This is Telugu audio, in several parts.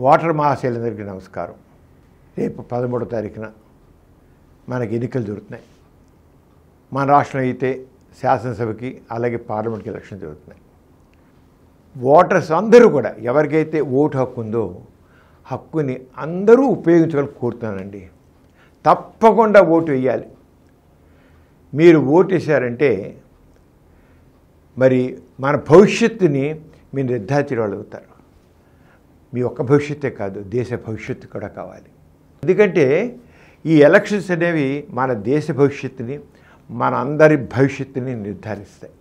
వాటర్ మహాశైలందరికీ నమస్కారం. రేపు 13వ తారీఖున మనకి ఎన్నికలు జరుగుతున్నాయి. మన రాష్ట్రంలో అయితే శాసనసభకి అలాగే పార్లమెంట్కి ఎలక్షన్ జరుగుతున్నాయి. ఓటర్స్ అందరూ కూడా ఎవరికైతే ఓటు హక్కు ఉందో హక్కుని అందరూ ఉపయోగించుకొని కోరుతున్నానండి. తప్పకుండా ఓటు వేయాలి. మీరు ఓటు వేశారంటే మరి మన భవిష్యత్తుని మీరు నిర్ధారించిన వాళ్ళు అవుతారు. మీ ఒక్క భవిష్యత్తే కాదు, దేశ భవిష్యత్తు కూడా కావాలి. ఎందుకంటే ఈ ఎలక్షన్స్ అనేవి మన దేశ భవిష్యత్తుని, మన అందరి భవిష్యత్తుని నిర్ధారిస్తాయి.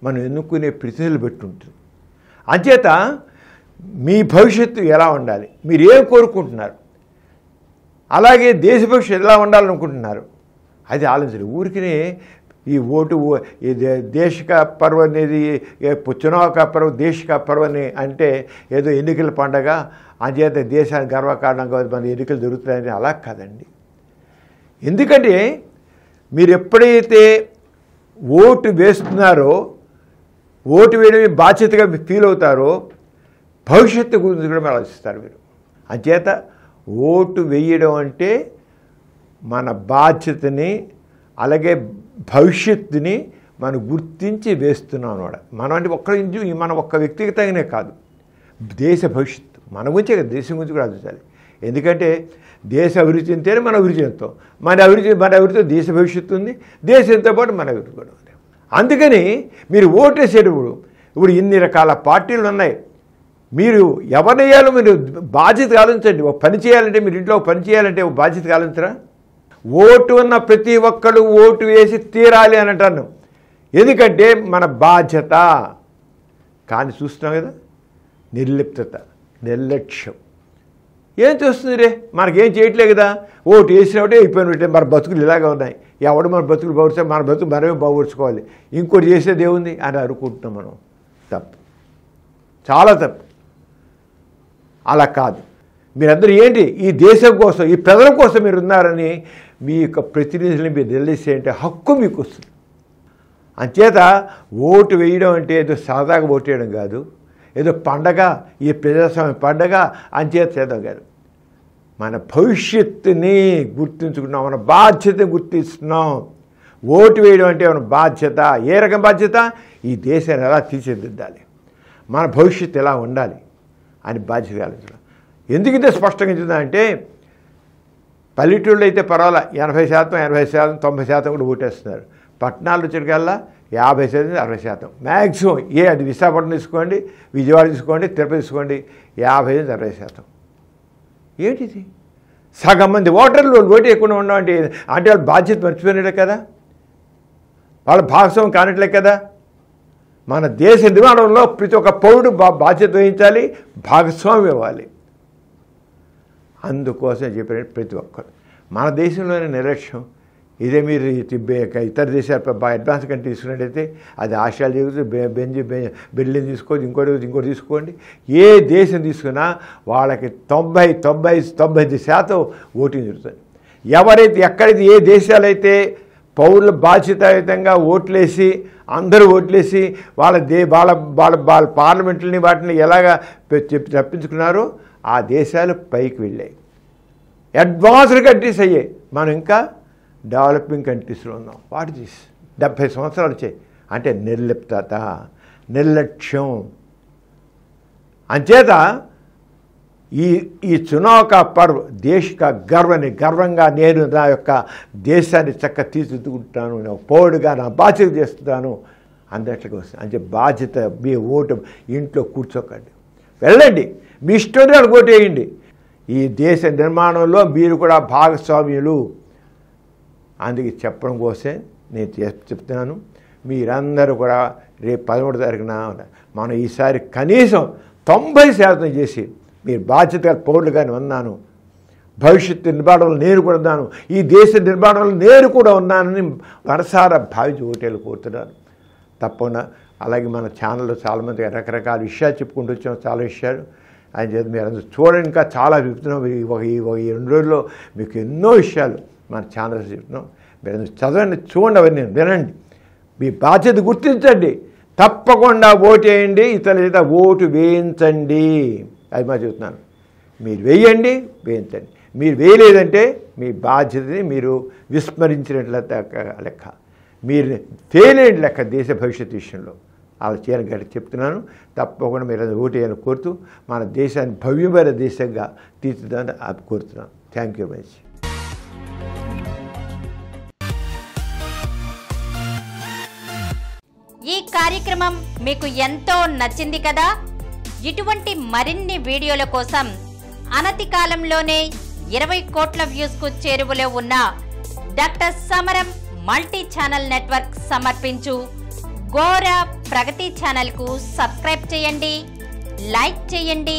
మనం ఎన్నుకునే ప్రతినిధులు బట్టి ఉంటుంది. అంచేత మీ భవిష్యత్తు ఎలా ఉండాలి, మీరు ఏం కోరుకుంటున్నారు, అలాగే దేశ భవిష్యత్తు ఎలా ఉండాలనుకుంటున్నారు, అది ఆలోచించండి. ఊరికినే ఈ ఓటు దేశ కా పర్వ అనేది చునావ్ కా పర్వ దేశ కా పర్వ అంటే ఏదో ఎన్నికల పండగ, అంచేత దేశానికి గర్వకారణంగా మన ఎన్నికలు జరుగుతున్నాయని అలా కాదండి. ఎందుకంటే మీరు ఎప్పుడైతే ఓటు వేస్తున్నారో, ఓటు వేయడమే బాధ్యతగా ఫీల్ అవుతారో, భవిష్యత్తు గురించి కూడా ఆలోచిస్తారు మీరు. అంచేత ఓటు వేయడం అంటే మన బాధ్యతని అలాగే భవిష్యత్తుని మనం గుర్తించి వేస్తున్నాం అన్నమాట. మనం అంటే మన ఒక్క వ్యక్తిగతంగానే కాదు, దేశ భవిష్యత్తు మన గురించే కదా, దేశం గురించి కూడా ఆలోచించాలి. ఎందుకంటే దేశ అభివృద్ధి చెందితేనే మన అభివృద్ధి చెందుతాం. మన అభివృద్ధితో దేశ భవిష్యత్తు ఉంది, దేశంతో పాటు మన అభివృద్ధి కూడా ఉంది. అందుకని మీరు ఓటేసేటప్పుడు ఇప్పుడు ఇన్ని రకాల పార్టీలు ఉన్నాయి. మీరు ఎవరినేయాలో మీరు బాధ్యత ఆలోచించండి. ఒక పని చేయాలంటే, మీరు ఇంట్లో ఒక పని చేయాలంటే ఒక బాధ్యత ఆలోచించరా? ఓటు ఉన్న ప్రతి ఒక్కరు ఓటు వేసి తీరాలి అని అంటాను. ఎందుకంటే మన బాధ్యత. కానీ చూస్తున్నాం కదా, నిర్లిప్తత, నిర్లక్ష్యం. ఏం చేస్తుంది రే, మనకేం చేయట్లే కదా, ఓటు వేసినట్టే అయిపోయినట్టే. మన బతుకులు ఇలాగే ఉన్నాయి. ఎవడు మన బతుకులు బాగుపరిస్తే మన బతుకు మనమే బాగుపరుచుకోవాలి, ఇంకోటి చేసేది ఏముంది అని అనుకుంటున్నాం మనం. తప్పు, చాలా తప్పు. అలా కాదు. మీరందరూ ఏంటి, ఈ దేశం కోసం, ఈ ప్రజల కోసం మీరు ఉన్నారని మీ యొక్క ప్రతినిధులని మీరు తెలిసేంటే హక్కు మీకు వస్తుంది. అంచేత ఓటు వేయడం అంటే ఏదో సరదాగా ఓటు వేయడం కాదు, ఏదో పండగ, ఈ ప్రజాస్వామ్య పండగ అంచేత చేద్దాం కాదు. మన భవిష్యత్తుని గుర్తుంచుకున్నాం, మన బాధ్యతని గుర్తిస్తున్నాం. ఓటు వేయడం అంటే మన బాధ్యత. ఏ రకం బాధ్యత? ఈ దేశాన్ని ఎలా తీర్చిదిద్దాలి, మన భవిష్యత్తు ఎలా ఉండాలి అని బాధ్యత ఆలోచించడం. ఎందుకు ఇంత స్పష్టంగా చెప్తుందంటే, పల్లెటూళ్ళు అయితే పర్వాలా 80%, 80%, 90% కూడా ఓటేస్తున్నారు. పట్టణాలు వచ్చేటికల్లా 50%, 60% మ్యాక్సిమం. అది విశాఖపట్నం తీసుకోండి, విజయవాడ తీసుకోండి, తిరుపతి తీసుకోండి, 50%, 60%. ఏంటిది? సగం మంది ఓటర్లు ఓటు ఎక్కువ ఉండవంటే అంటే వాళ్ళు బాధ్యత మర్చిపోయినట్లే కదా, వాళ్ళ భాగస్వామ్యం కానట్లే కదా. మన దేశ నిర్మాణంలో ప్రతి ఒక్క పౌరుడు బాధ్యత వహించాలి, భాగస్వామ్యం ఇవ్వాలి. అందుకోసం చెప్పిన ప్రతి ఒక్కరు. మన దేశంలోనే నిర్లక్ష్యం. ఇదే మీరు ఇతర దేశాలు బాగా అడ్వాన్స్ కంట్రీ తీసుకున్నట్టయితే అది ఆస్ట్రేలియా, బెర్లిన్ తీసుకోండి, ఇంకోటి తీసుకోండి. ఏ దేశం తీసుకున్నా వాళ్ళకి 90-95% ఓటింగ్ జరుగుతుంది. ఎవరైతే ఎక్కడైతే ఏ దేశాలైతే పౌరుల బాధ్యతాయుతంగా ఓట్లేసి అందరూ ఓట్లేసి వాళ్ళ పార్లమెంట్లని వాటిని ఎలాగా తప్పించుకున్నారో ఆ దేశాలు పైకి వెళ్ళాయి, అడ్వాన్స్డ్ కంట్రీస్ అయ్యాయి. మనం ఇంకా డెవలపింగ్ కంట్రీస్లో ఉన్నాం. వాటి 70 సంవత్సరాలు వచ్చాయి. అంటే నిర్లిప్తత, నిర్లక్ష్యం. అంచేత ఈ చునావ్ కా పర్వ్ దేశ్ కా గర్వంగా నేను నా యొక్క దేశాన్ని తీర్చిదిద్దుకుంటాను, నా పౌరుడుగా నా బాధ్యత చేస్తున్నాను అందట్లుగా వస్తుంది. అంటే బాధ్యత. మీ ఓటు ఇంట్లో కూర్చోకండి, వెళ్ళండి, మీ ఇష్టం ఓటు వేయండి. ఈ దేశ నిర్మాణంలో మీరు కూడా భాగస్వామ్యులు. అందుకే చెప్పడం కోసమే నేను చెప్తున్నాను. మీరందరూ కూడా రేపు 13వ తారీఖున మనం ఈసారి కనీసం 90% చేసి మీరు బాధ్యత పౌరులుగానే ఉన్నాను, భవిష్యత్తు నిర్మాణంలో నేను కూడా ఉన్నాను, ఈ దేశ నిర్మాణంలో నేను కూడా ఉన్నానని మనసారా భావించి ఓటేలు కోరుతున్నాను. తప్పకుండా. అలాగే మన ఛానల్లో చాలామంది రకరకాల విషయాలు చెప్పుకుంటూ వచ్చాం, చాలా విషయాలు. ఆయన చేత మీరు అందరూ చూడండి, ఇంకా చాలా చెప్తున్నాం. ఈ 2 రోజుల్లో మీకు ఎన్నో విషయాలు మన ఛానల్స్ చెప్తున్నాం. మీరు అందరూ చదవండి, చూడండి, అవన్నీ వినండి, మీ బాధ్యత గుర్తించండి, తప్పకుండా ఓటు వేయండి, ఇతరుల చేత ఓటు వేయించండి. అది మా చెప్తున్నాను. మీరు వేయండి, వేయించండి. మీరు వేయలేదంటే మీ బాధ్యతని మీరు విస్మరించినట్ల లెక్క, మీరు ఫెయిల్ అయిన లెక్క దేశ భవిష్యత్తు విషయంలో. అలా చేయని గట్టి చెప్తున్నాను. తప్పకుండా మీరు ఓటు వేయాలని కోరుతూ మన దేశాన్ని భవ్యమైన దేశంగా తీర్చిదని కోరుతున్నాను. Thank you very much. ఈ కార్యక్రమం మీకు ఎంతో నచ్చింది కదా. ఇటువంటి మరిన్ని వీడియోల కోసం అనతి కాలంలోనే 20 కోట్ల వ్యూస్ కు చేరువలో ఉన్న డాక్టర్ సమరం మల్టీ ఛానల్ నెట్వర్క్ సమర్పించు గోరా ప్రగతి ఛానల్ కు సబ్స్క్రైబ్ చేయండి, లైక్ చేయండి,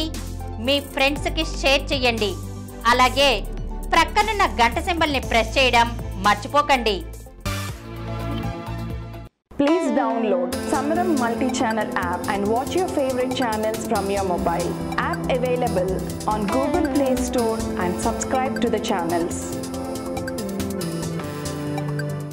మీ ఫ్రెండ్స్ కి షేర్ చేయండి. అలాగే ప్రక్కనున్న గంట సింబల్ ని ప్రెస్ చేయడం మర్చిపోకండి. Please download Samaram multi-channel app and watch your favorite channels from your mobile. App available on Google Play Store and subscribe to the channels.